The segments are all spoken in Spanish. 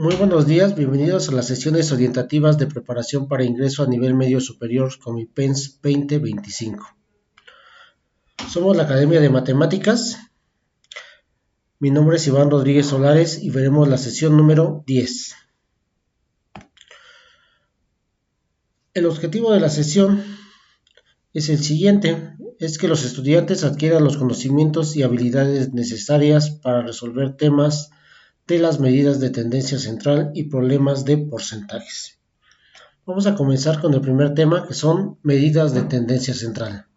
Muy buenos días, bienvenidos a las sesiones orientativas de preparación para ingreso a nivel medio superior Comipens 2025. Somos la Academia de Matemáticas. Mi nombre es Iván Rodríguez Solares y veremos la sesión número 10. El objetivo de la sesión es el siguiente, es que los estudiantes adquieran los conocimientos y habilidades necesarias para resolver temas de las medidas de tendencia central y problemas de porcentajes. Vamos a comenzar con el primer tema, que son medidas de tendencia central.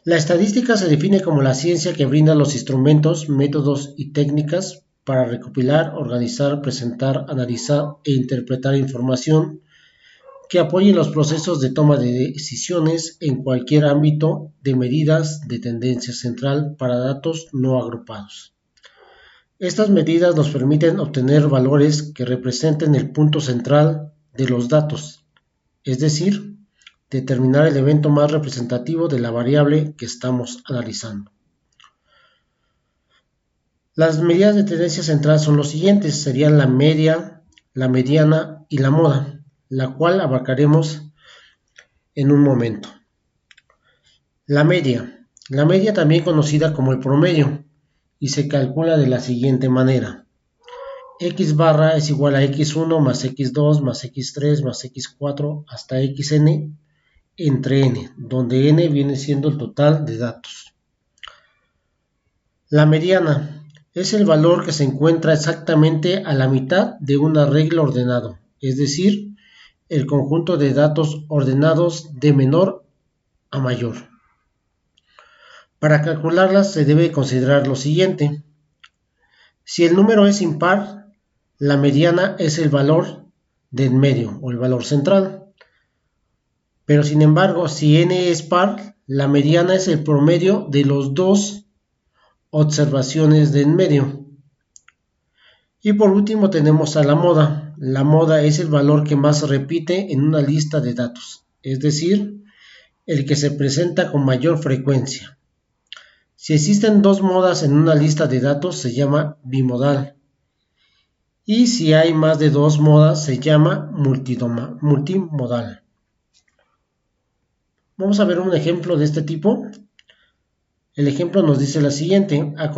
La estadística se define como la ciencia que brinda los instrumentos, métodos y técnicas para recopilar, organizar, presentar, analizar e interpretar información que apoyen los procesos de toma de decisiones en cualquier ámbito de medidas de tendencia central para datos no agrupados. Estas medidas nos permiten obtener valores que representen el punto central de los datos, es decir, determinar el evento más representativo de la variable que estamos analizando. Las medidas de tendencia central son los siguientes, serían la media, la mediana y la moda, la cual abarcaremos en un momento. La media también conocida como el promedio, y se calcula de la siguiente manera. X barra es igual a x1 más x2 más x3 más x4 hasta xn entre n, donde n viene siendo el total de datos. La mediana es el valor que se encuentra exactamente a la mitad de un arreglo ordenado, es decir, el conjunto de datos ordenados de menor a mayor. Para calcularlas se debe considerar lo siguiente. Si el número es impar, la mediana es el valor de en medio o el valor central. Pero sin embargo, si n es par, la mediana es el promedio de los dos observaciones de en medio. Y por último tenemos a la moda. La moda es el valor que más se repite en una lista de datos, es decir, el que se presenta con mayor frecuencia. Si existen dos modas en una lista de datos se llama bimodal. Y si hay más de dos modas se llama multimodal. Vamos a ver un ejemplo de este tipo. El ejemplo nos dice la siguiente. A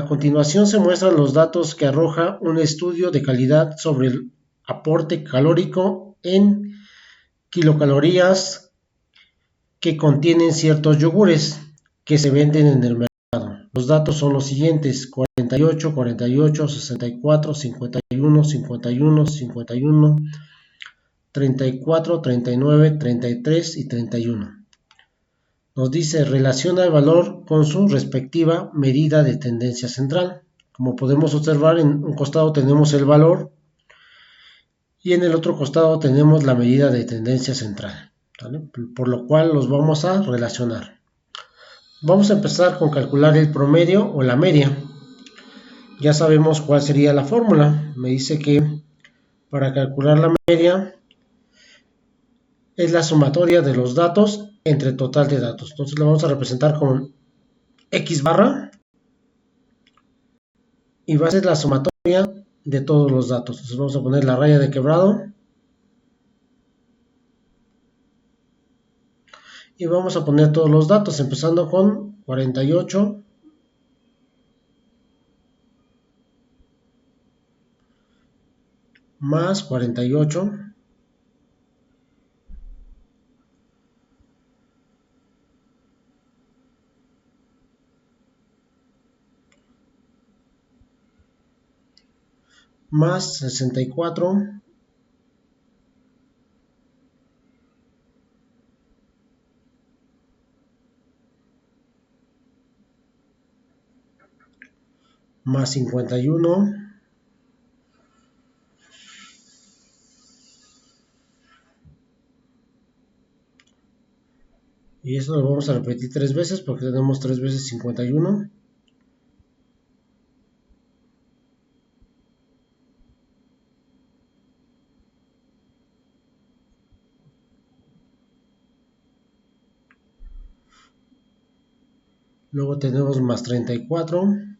continuación se muestran los datos que arroja un estudio de calidad sobre el aporte calórico en kilocalorías que contienen ciertos yogures que se venden en el mercado. Los datos son los siguientes: 48, 48, 64, 51, 51, 51, 34, 39, 33 y 31. Nos dice relaciona el valor con su respectiva medida de tendencia central. Como podemos observar, en un costado tenemos el valor y en el otro costado tenemos la medida de tendencia central, ¿vale? Por lo cual los vamos a relacionar. Vamos a empezar con calcular el promedio o la media. Ya sabemos cuál sería la fórmula. Me dice que para calcular la media es la sumatoria de los datos entre total de datos. Entonces lo vamos a representar con X barra y va a ser la sumatoria de todos los datos. Entonces vamos a poner la raya de quebrado y vamos a poner todos los datos empezando con 48 más 48 más 64 más 51 y eso lo vamos a repetir tres veces porque tenemos 3 veces 51. Luego tenemos más 34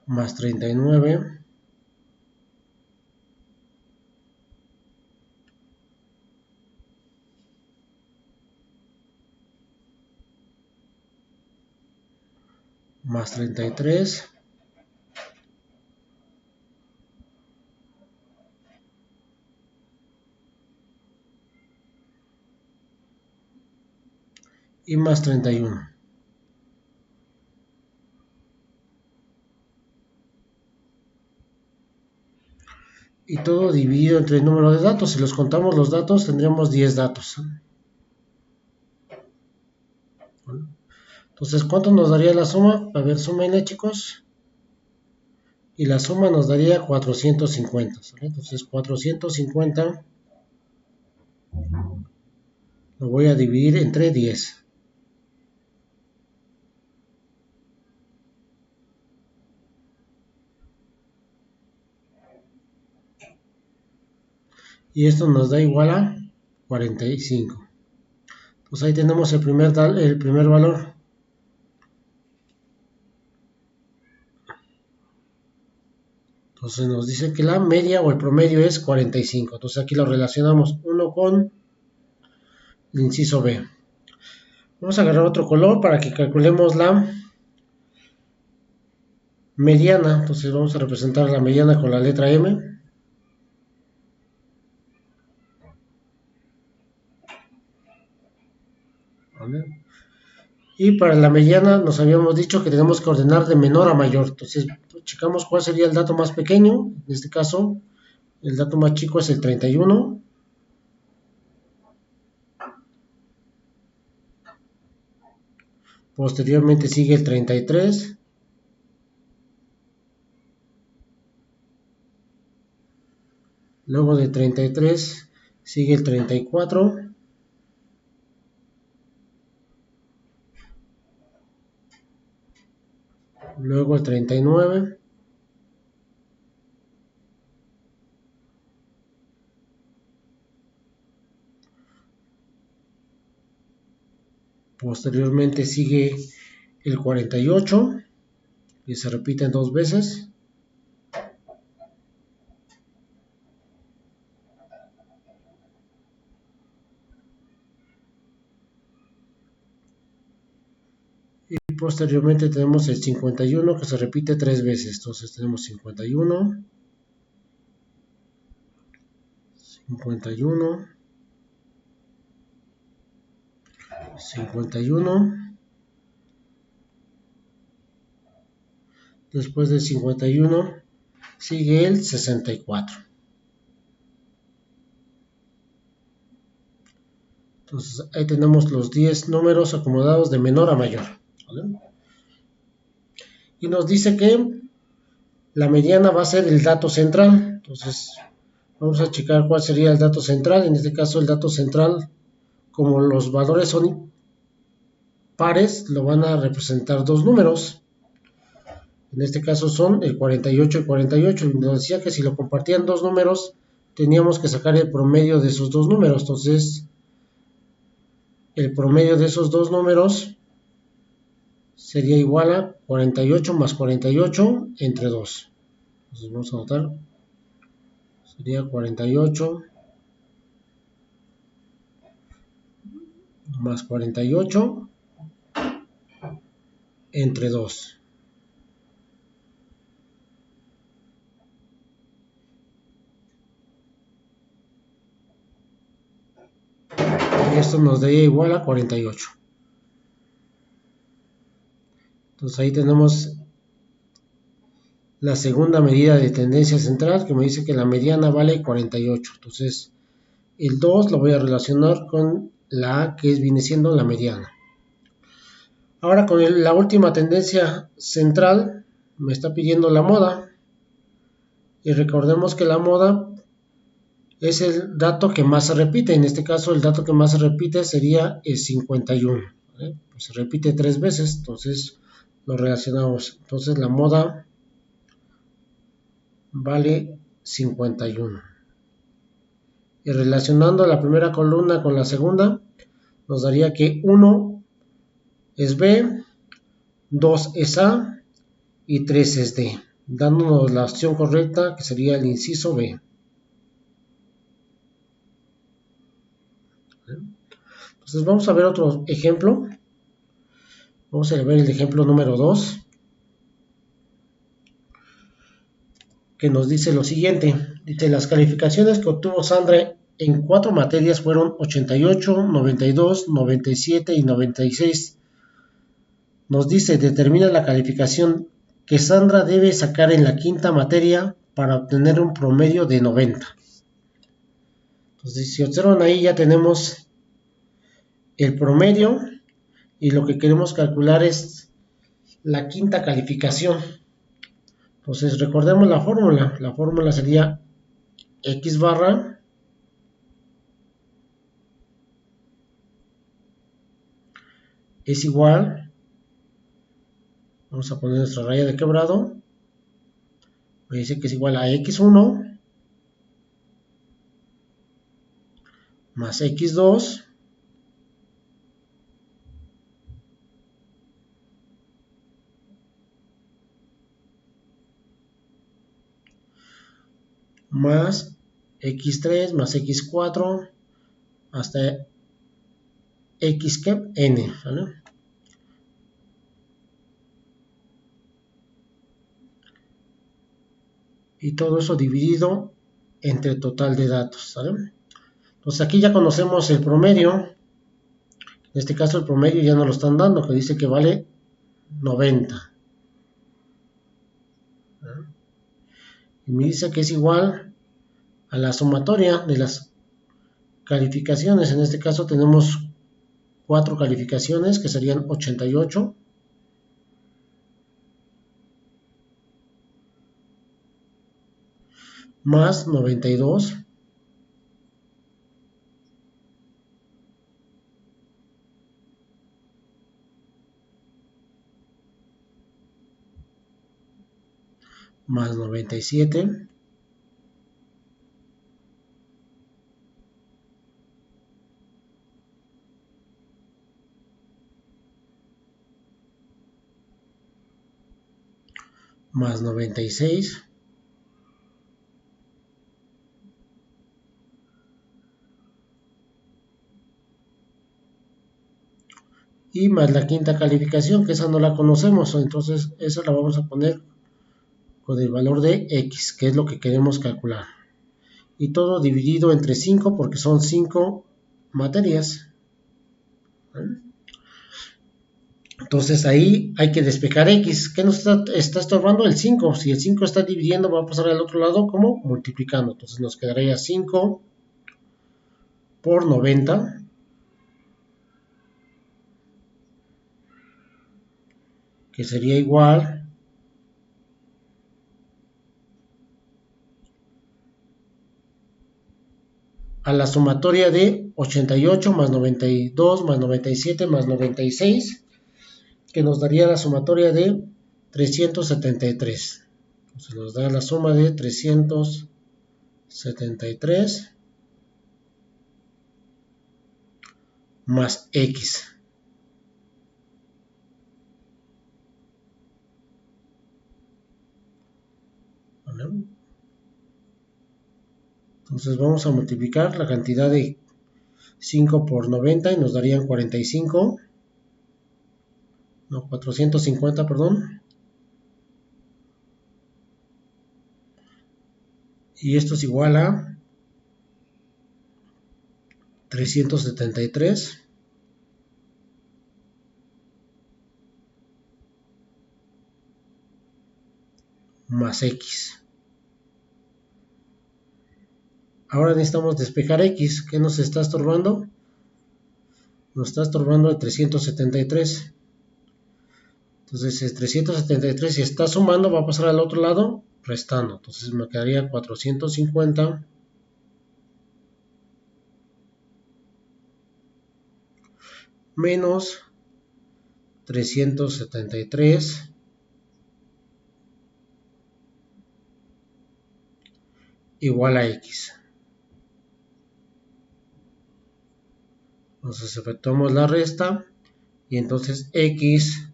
más 39 más 33 y más 31. Y todo dividido entre el número de datos. Si los contamos los datos, tendríamos 10 datos. Entonces, ¿cuánto nos daría la suma? A ver, súmenle, chicos. Y la suma nos daría 450. ¿Sale? Entonces, 450 lo voy a dividir entre 10. Y esto nos da igual a 45. Pues ahí tenemos el primer valor. Entonces nos dice que la media o el promedio es 45. Entonces aquí lo relacionamos uno con el inciso B. Vamos a agarrar otro color para que calculemos la mediana. Entonces vamos a representar la mediana con la letra M. ¿Vale? Y para la mediana nos habíamos dicho que tenemos que ordenar de menor a mayor. Entonces checamos cuál sería el dato más pequeño. En este caso, el dato más chico es el 31. Posteriormente sigue el 33. Luego de 33 sigue el 34. Luego el 39. Posteriormente sigue el 48 y se repiten dos veces. Y posteriormente tenemos el 51 que se repite tres veces. Entonces tenemos 51, 51, 51. Después del 51 sigue el 64. Entonces ahí tenemos los 10 números acomodados de menor a mayor. ¿Vale? Y nos dice que la mediana va a ser el dato central. Entonces vamos a checar cuál sería el dato central. En este caso el dato central, como los valores son pares, lo van a representar dos números. En este caso son el 48 y 48. Nos decía que si lo compartían dos números, teníamos que sacar el promedio de esos dos números. Entonces, el promedio de esos dos números sería igual a 48 más 48 entre 2. Entonces vamos a anotar. Sería 48 más 48 entre 2. Y esto nos daría igual a 48. Entonces ahí tenemos la segunda medida de tendencia central que me dice que la mediana vale 48. Entonces el 2 lo voy a relacionar con la A que viene siendo la mediana. Ahora con la última tendencia central me está pidiendo la moda. Y recordemos que la moda es el dato que más se repite. En este caso el dato que más se repite sería el 51. ¿Vale? Pues se repite tres veces, entonces lo relacionamos. Entonces la moda vale 51. Y relacionando la primera columna con la segunda, nos daría que 1 es B, 2 es A y 3 es D. dándonos la opción correcta, que sería el inciso B. Entonces vamos a ver otro ejemplo. Vamos a ver el ejemplo número 2, que nos dice lo siguiente. Dice, las calificaciones que obtuvo Sandra en 4 materias fueron 88, 92, 97 y 96. Nos dice, determina la calificación que Sandra debe sacar en la quinta materia para obtener un promedio de 90. Entonces, si observan ahí, ya tenemos el promedio y lo que queremos calcular es la quinta calificación. Entonces, recordemos la fórmula. La fórmula sería x barra es igual, vamos a poner nuestra raya de quebrado, me dice que es igual a x1 más x2 más x3 más x4 hasta x que n, ¿vale? Y todo eso dividido entre el total de datos, ¿vale? Entonces aquí ya conocemos el promedio. En este caso el promedio ya nos lo están dando, que dice que vale 90. Y me dice que es igual a la sumatoria de las calificaciones. En este caso tenemos 4 calificaciones que serían 88 más 92 más 97 más 96 y más la quinta calificación, que esa no la conocemos, entonces esa la vamos a poner con el valor de x, que es lo que queremos calcular. Y todo dividido entre 5 porque son 5 materias. Entonces ahí hay que despejar x. ¿Qué nos está estorbando? El 5. Si el 5 está dividiendo, va a pasar al otro lado como multiplicando. Entonces nos quedaría 5 por 90, que sería igual a la sumatoria de 88 más 92 más 97 más 96, que nos daría la sumatoria de 373. Entonces nos da la suma de 373 más x. ¿Vale? Entonces vamos a multiplicar la cantidad de 5 por 90 y nos darían 45, no, 450, perdón. Y esto es igual a 373 más x. Ahora necesitamos despejar x. ¿Qué nos está estorbando? Nos está estorbando el 373. Entonces el 373, si está sumando, va a pasar al otro lado restando. Entonces me quedaría 450 menos 373 igual a x. Entonces efectuamos la resta y entonces x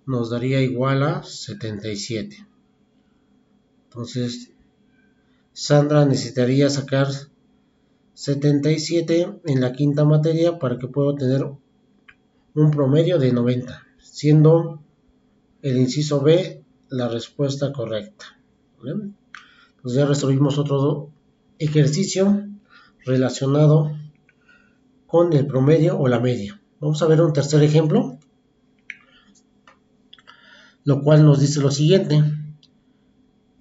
nos daría igual a 77. Entonces, Sandra necesitaría sacar 77 en la quinta materia para que pueda tener un promedio de 90, siendo el inciso B la respuesta correcta. ¿Vale? Pues ya resolvimos otro ejercicio relacionado con el promedio o la media. Vamos a ver un tercer ejemplo, lo cual nos dice lo siguiente.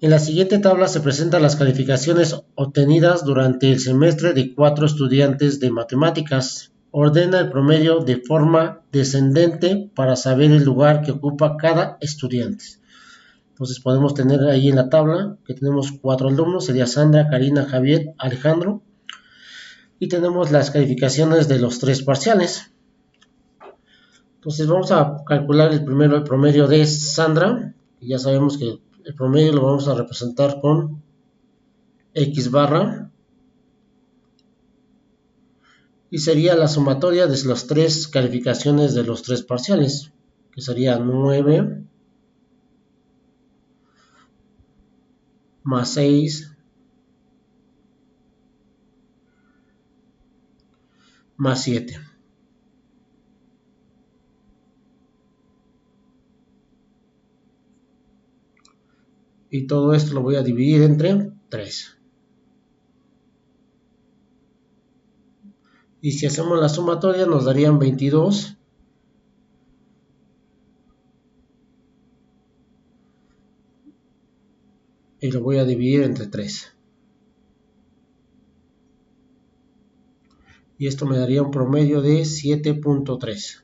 En la siguiente tabla se presentan las calificaciones obtenidas durante el semestre de 4 estudiantes de matemáticas. Ordena el promedio de forma descendente para saber el lugar que ocupa cada estudiante. Entonces podemos tener ahí en la tabla que tenemos 4 alumnos, sería Sandra, Karina, Javier, Alejandro. Y tenemos las calificaciones de los 3 parciales. Entonces vamos a calcular el promedio de Sandra. Ya sabemos que el promedio lo vamos a representar con X barra. Y sería la sumatoria de las 3 calificaciones de los 3 parciales. Que sería 9 más 6 más 7. Y todo esto lo voy a dividir entre 3. Y si hacemos la sumatoria nos darían 22. Y lo voy a dividir entre 3. Y esto me daría un promedio de 7.3.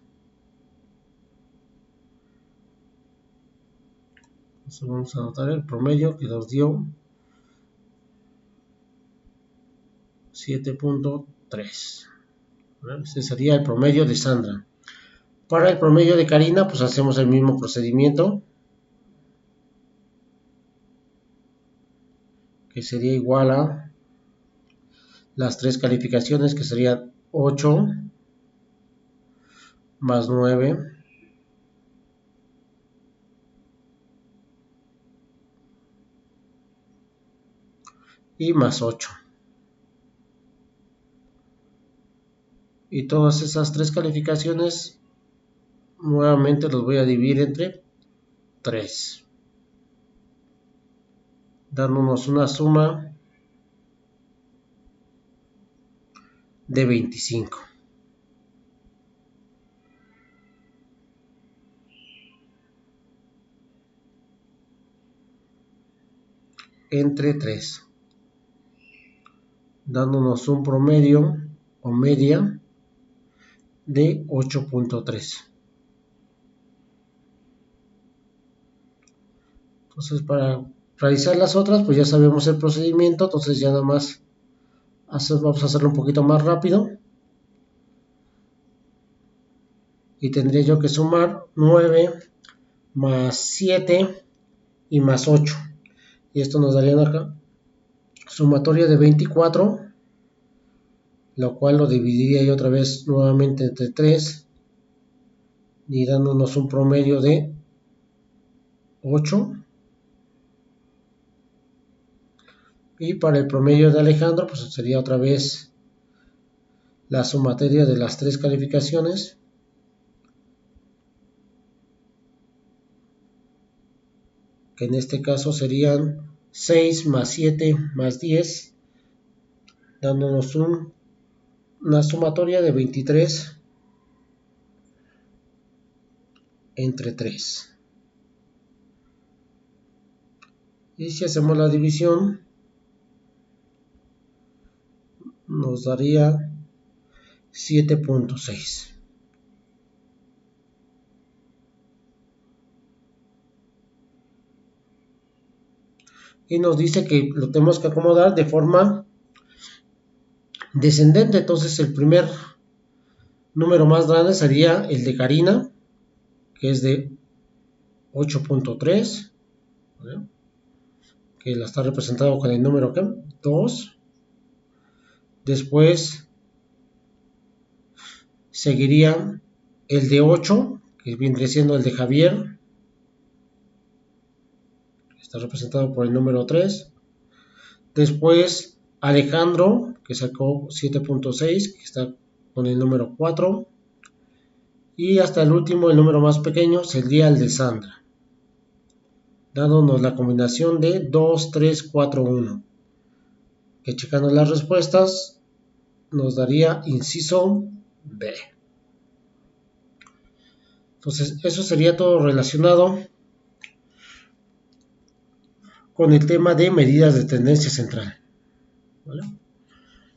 Entonces vamos a anotar el promedio que nos dio 7.3. Ese sería el promedio de Sandra. Para el promedio de Karina, pues hacemos el mismo procedimiento, que sería igual a las 3 calificaciones, que serían 8 más 9 y más 8. Y todas esas 3 calificaciones nuevamente los voy a dividir entre 3, dándonos una suma de 25. Entre 3, dándonos un promedio o media de 8.3. Entonces, para realizar las otras, pues ya sabemos el procedimiento, entonces ya nada más vamos a hacerlo un poquito más rápido. Y tendría yo que sumar 9 más 7 y más 8. Y esto nos daría una sumatoria de 24, lo cual lo dividiría yo otra vez nuevamente entre 3 y dándonos un promedio de 8. Y para el promedio de Alejandro, pues sería otra vez la sumatoria de las 3 calificaciones, que en este caso serían 6 más 7 más 10, dándonos una sumatoria de 23 entre 3. Y si hacemos la división, nos daría 7.6. Y nos dice que lo tenemos que acomodar de forma descendente. Entonces el primer número más grande sería el de Karina, que es de 8.3, ¿vale? Que la está representado con el número 2. Después seguiría el de 8, que viene siendo el de Javier, está representado por el número 3. Después Alejandro, que sacó 7.6, que está con el número 4. Y hasta el último, el número más pequeño, sería el de Sandra, dándonos la combinación de 2, 3, 4, 1. Que checando las respuestas nos daría inciso B. Entonces, eso sería todo relacionado con el tema de medidas de tendencia central. ¿Vale?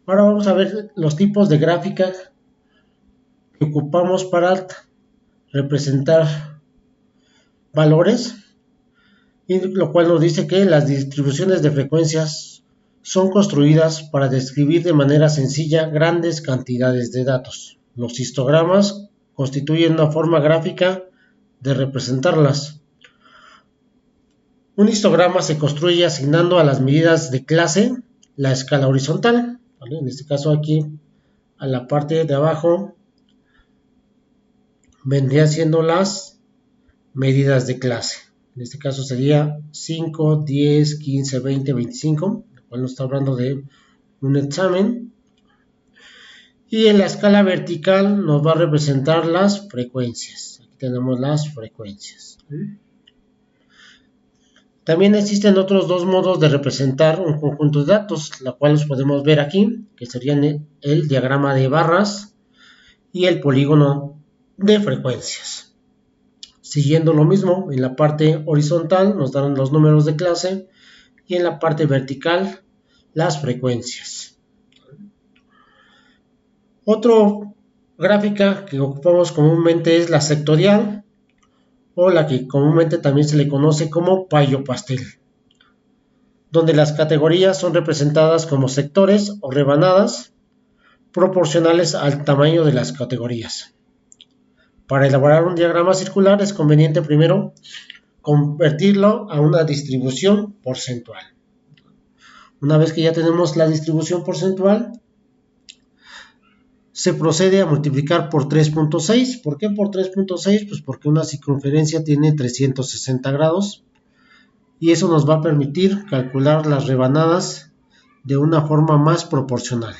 Ahora vamos a ver los tipos de gráfica que ocupamos para representar valores, y lo cual nos dice que las distribuciones de frecuencias son construidas para describir de manera sencilla grandes cantidades de datos. Los histogramas constituyen una forma gráfica de representarlas. Un histograma se construye asignando a las medidas de clase la escala horizontal, ¿vale? En este caso aquí a la parte de abajo vendrían siendo las medidas de clase. En este caso sería 5, 10, 15, 20, 25, lo cual nos está hablando de un examen. Y en la escala vertical nos va a representar las frecuencias. Aquí tenemos las frecuencias. También existen otros dos modos de representar un conjunto de datos, la cual los podemos ver aquí, que serían el diagrama de barras y el polígono de frecuencias. Siguiendo lo mismo, en la parte horizontal nos dan los números de clase y en la parte vertical las frecuencias. Otra gráfica que ocupamos comúnmente es la sectorial, o la que comúnmente también se le conoce como payo pastel, donde las categorías son representadas como sectores o rebanadas proporcionales al tamaño de las categorías. Para elaborar un diagrama circular es conveniente primero convertirlo a una distribución porcentual. Una vez que ya tenemos la distribución porcentual, se procede a multiplicar por 3.6. ¿Por qué por 3.6? Pues porque una circunferencia tiene 360 grados y eso nos va a permitir calcular las rebanadas de una forma más proporcional.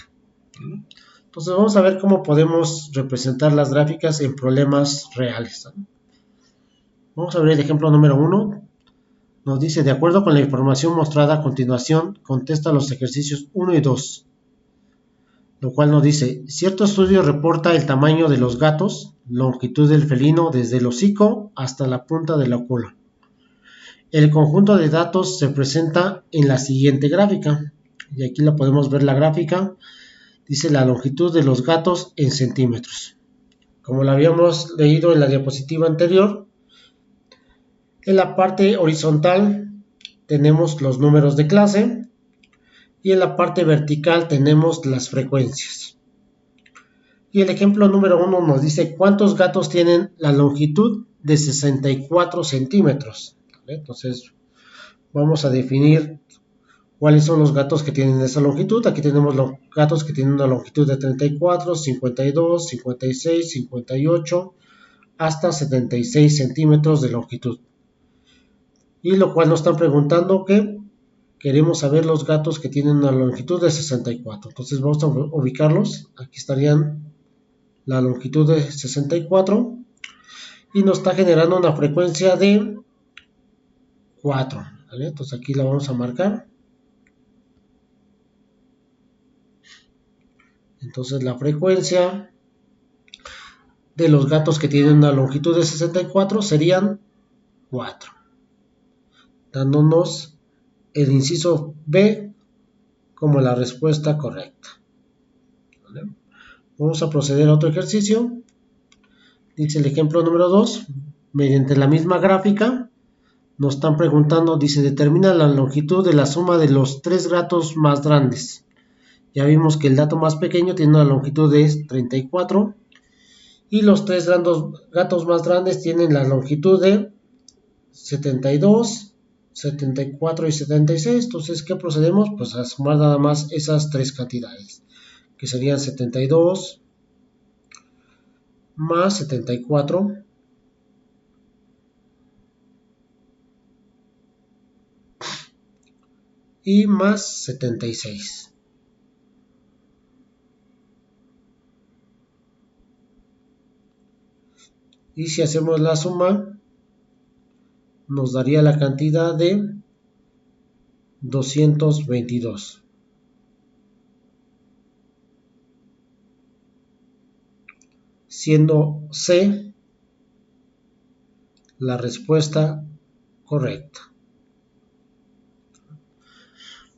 Entonces vamos a ver cómo podemos representar las gráficas en problemas reales. Vamos a ver el ejemplo número 1. Nos dice, de acuerdo con la información mostrada a continuación, contesta los ejercicios 1 y 2. Lo cual nos dice, cierto estudio reporta el tamaño de los gatos, longitud del felino desde el hocico hasta la punta de la cola. El conjunto de datos se presenta en la siguiente gráfica. Y aquí la podemos ver la gráfica. Dice la longitud de los gatos en centímetros. Como lo habíamos leído en la diapositiva anterior, en la parte horizontal tenemos los números de clase y en la parte vertical tenemos las frecuencias. Y el ejemplo número 1 nos dice cuántos gatos tienen la longitud de 64 centímetros. ¿Vale? Entonces vamos a definir cuáles son los gatos que tienen esa longitud. Aquí tenemos los gatos que tienen una longitud de 34, 52, 56, 58 hasta 76 centímetros de longitud. Y lo cual nos están preguntando que queremos saber los gatos que tienen una longitud de 64. Entonces vamos a ubicarlos. Aquí estarían la longitud de 64 y nos está generando una frecuencia de 4. ¿Vale? Entonces aquí la vamos a marcar. Entonces la frecuencia de los gatos que tienen una longitud de 64 serían 4, dándonos el inciso B como la respuesta correcta. ¿Vale? Vamos a proceder a otro ejercicio. Dice el ejemplo número 2, mediante la misma gráfica nos están preguntando, dice, determina la longitud de la suma de los 3 gatos más grandes. Ya vimos que el dato más pequeño tiene una longitud de 34 y los 3 gatos más grandes tienen la longitud de 72, 74 y 76. Entonces, ¿qué procedemos? Pues a sumar nada más esas 3 cantidades, que serían 72 más 74 y más 76. Y si hacemos la suma, nos daría la cantidad de 222. Siendo C la respuesta correcta.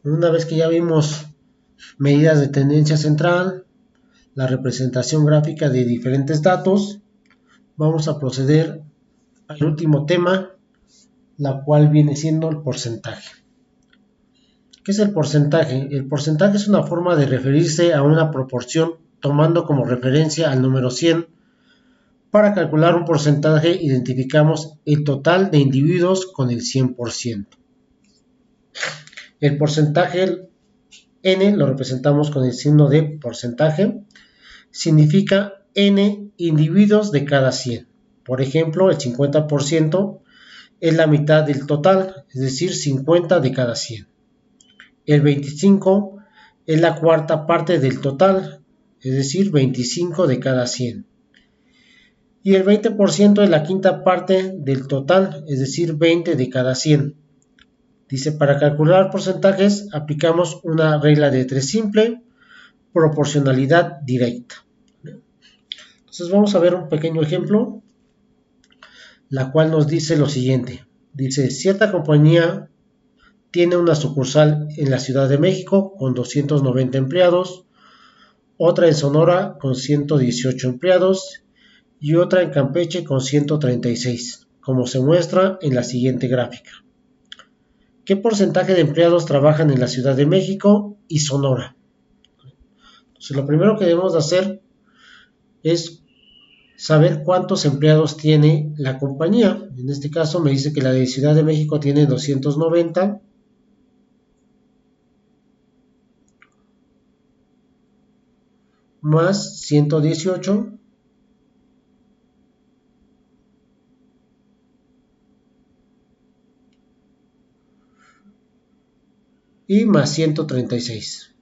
Una vez que ya vimos medidas de tendencia central, la representación gráfica de diferentes datos, vamos a proceder al último tema, la cual viene siendo el porcentaje. ¿Qué es el porcentaje? El porcentaje es una forma de referirse a una proporción tomando como referencia al número 100. Para calcular un porcentaje identificamos el total de individuos con el 100%. El porcentaje n lo representamos con el signo de porcentaje. Significa n individuos de cada 100. Por ejemplo, el 50% es la mitad del total, es decir, 50 de cada 100. El 25 es la cuarta parte del total, es decir, 25 de cada 100. Y el 20% es la quinta parte del total, es decir, 20 de cada 100. Dice, para calcular porcentajes aplicamos una regla de 3 simple, proporcionalidad directa. Entonces vamos a ver un pequeño ejemplo, la cual nos dice lo siguiente. Dice, cierta compañía tiene una sucursal en la Ciudad de México con 290 empleados, otra en Sonora con 118 empleados y otra en Campeche con 136, como se muestra en la siguiente gráfica. ¿Qué porcentaje de empleados trabajan en la Ciudad de México y Sonora? Entonces, lo primero que debemos de hacer es saber cuántos empleados tiene la compañía. En este caso me dice que la de Ciudad de México tiene 290 más 118 y más 136.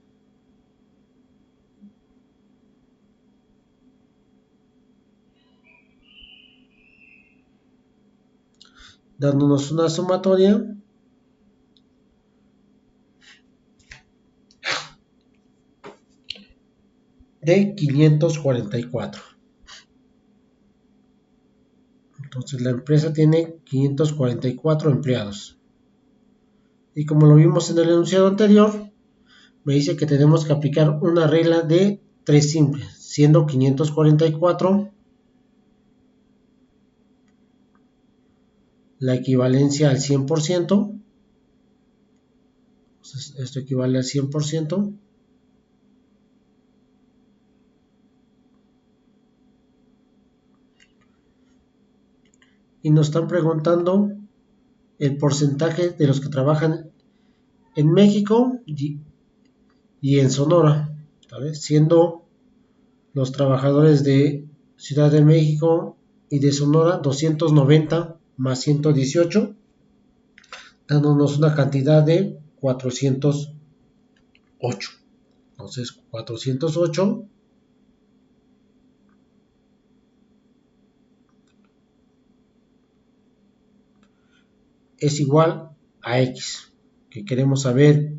Dándonos una sumatoria de 544. Entonces la empresa tiene 544 empleados. Y como lo vimos en el enunciado anterior, me dice que tenemos que aplicar una regla de 3 simples, siendo 544 la equivalencia al 100%. Entonces esto equivale al 100%. Y nos están preguntando el porcentaje de los que trabajan en México y en Sonora, ¿sabes? Siendo los trabajadores de Ciudad de México y de Sonora 290 más 118, dándonos una cantidad de 408. Entonces 408 es igual a X, que queremos saber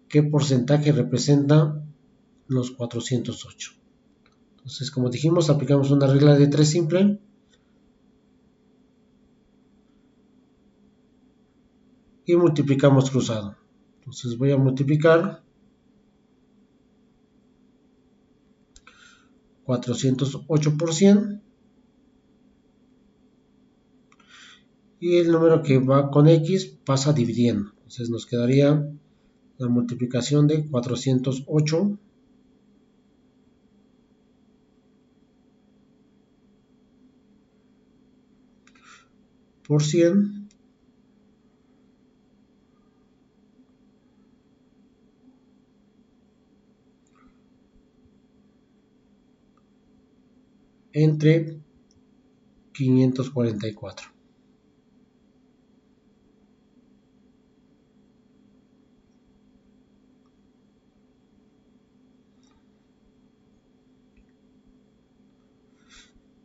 qué porcentaje representa los 408. Entonces, como dijimos, aplicamos una regla de 3 simple y multiplicamos cruzado. Entonces voy a multiplicar 408 por 100 y el número que va con X pasa dividiendo. Entonces nos quedaría la multiplicación de 408 por 100 entre 544.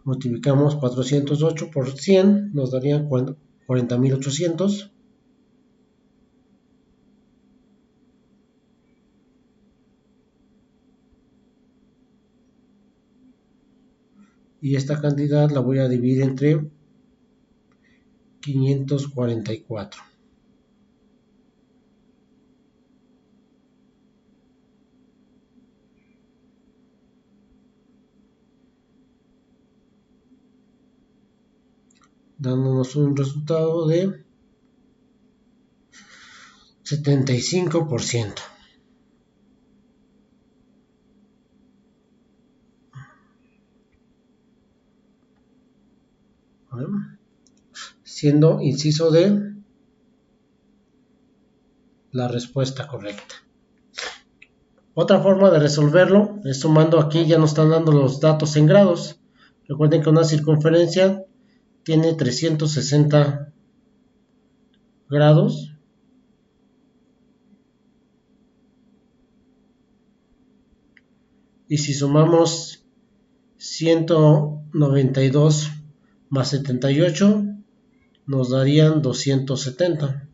Multiplicamos 408 por 100, nos daría 40.800. Y esta cantidad la voy a dividir entre 544. Dándonos un resultado de 75%. Siendo inciso D la respuesta correcta. Otra forma de resolverlo es sumando. Aquí ya nos están dando los datos en grados. Recuerden que una circunferencia tiene 360 grados. Y si sumamos 192 más 78, nos darían 270.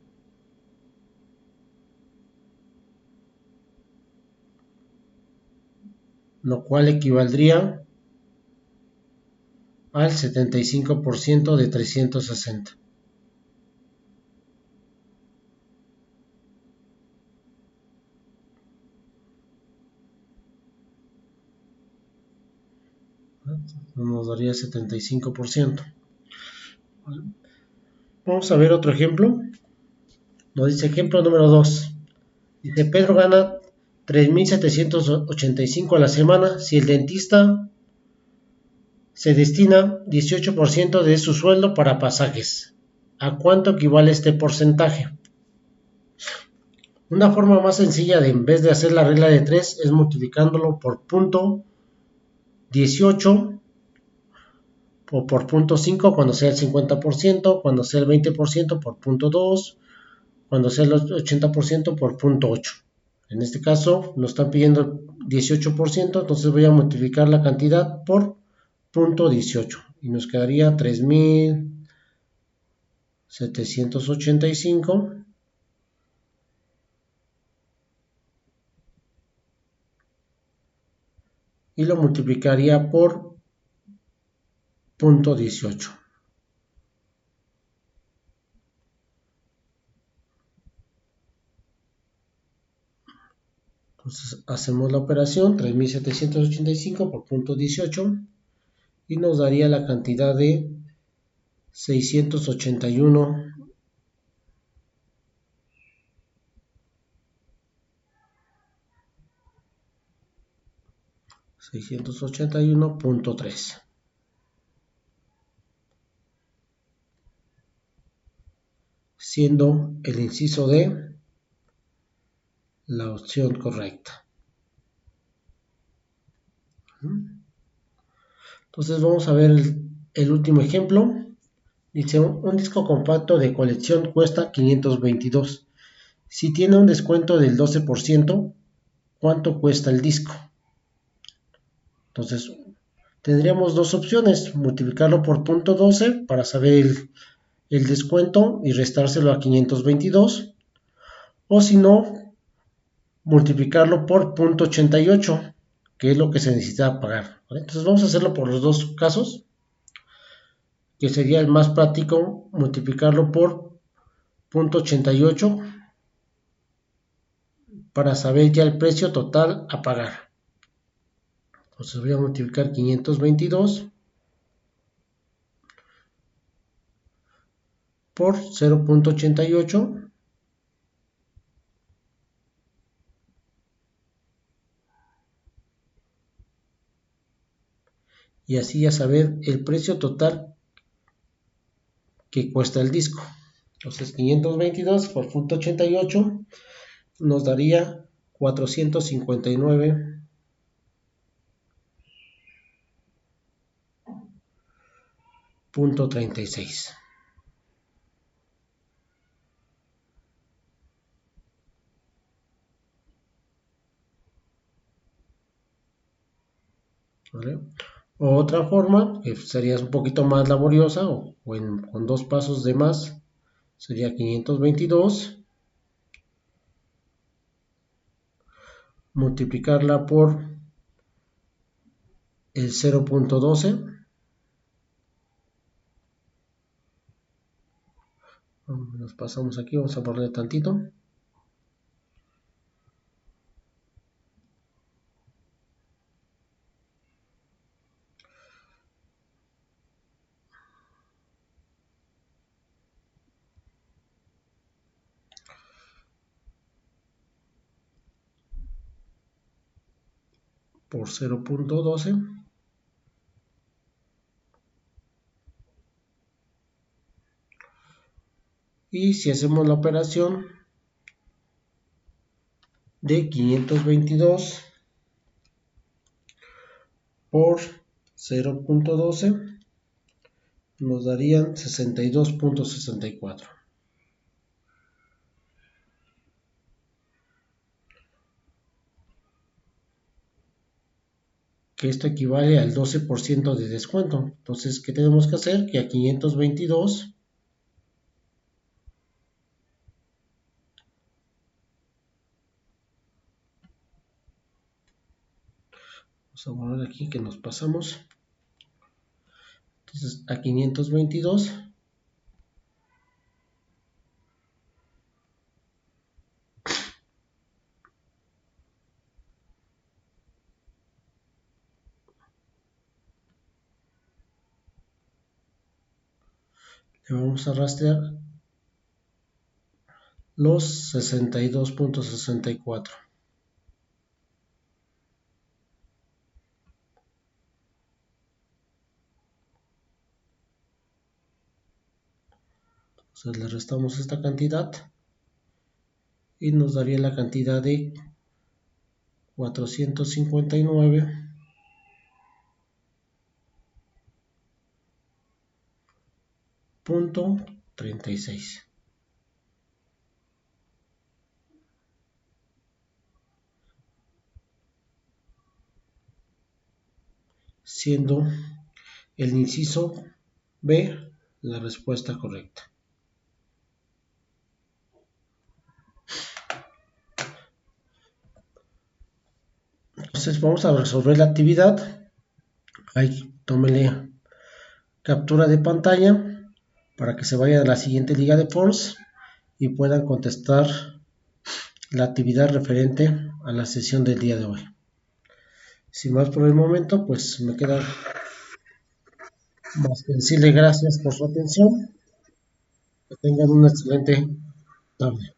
Lo cual equivaldría al 75% de 360. Nos daría 75%. Vamos a ver otro ejemplo. Nos dice ejemplo número 2. Dice, Pedro gana 3.785 a la semana si el dentista se destina 18% de su sueldo para pasajes. ¿A cuánto equivale este porcentaje? Una forma más sencilla de, en vez de hacer la regla de 3, es multiplicándolo por punto 18 o por punto 5 cuando sea el 50%, cuando sea el 20% por punto 2, cuando sea el 80% por punto 8. En este caso nos están pidiendo el 18%, entonces voy a multiplicar la cantidad por punto 18 y nos quedaría 3.785 y lo multiplicaría por punto 18. Entonces hacemos la operación 3.785 por punto 18 y nos daría la cantidad de 681.3, siendo el inciso D la opción correcta. Entonces vamos a ver el último ejemplo. Dice, un disco compacto de colección cuesta 522. Si tiene un descuento del 12%, ¿cuánto cuesta el disco? Entonces tendríamos dos opciones: multiplicarlo por punto 12 para saber el descuento y restárselo a 522, o si no, multiplicarlo por punto 88, que es lo que se necesita pagar. ¿Vale? Entonces vamos a hacerlo por los dos casos, que sería el más práctico multiplicarlo por punto 88 para saber ya el precio total a pagar. Entonces voy a multiplicar 522 por 0.88 y así ya saber el precio total que cuesta el disco. Entonces 522 por 0.88 nos daría 459.36. ¿Vale? O otra forma, que sería un poquito más laboriosa con dos pasos de más, sería 522 multiplicarla por el 0.12. Nos pasamos aquí, vamos a borrar tantito. Por 0.12 y si hacemos la operación de 522 por 0.12 nos darían 62.64, que esto equivale al 12% de descuento. Entonces, ¿qué tenemos que hacer? Que a 522, vamos a borrar aquí que nos pasamos. Entonces, a 522 le vamos a rastrear los 62.64. Entonces le restamos esta cantidad y nos daría la cantidad de 459.36, siendo el inciso B la respuesta correcta. Entonces vamos a resolver la actividad. Ahí tómele captura de pantalla para que se vaya a la siguiente liga de forms y puedan contestar la actividad referente a la sesión del día de hoy. Sin más por el momento, pues me queda más que decirle gracias por su atención. Que tengan una excelente tarde.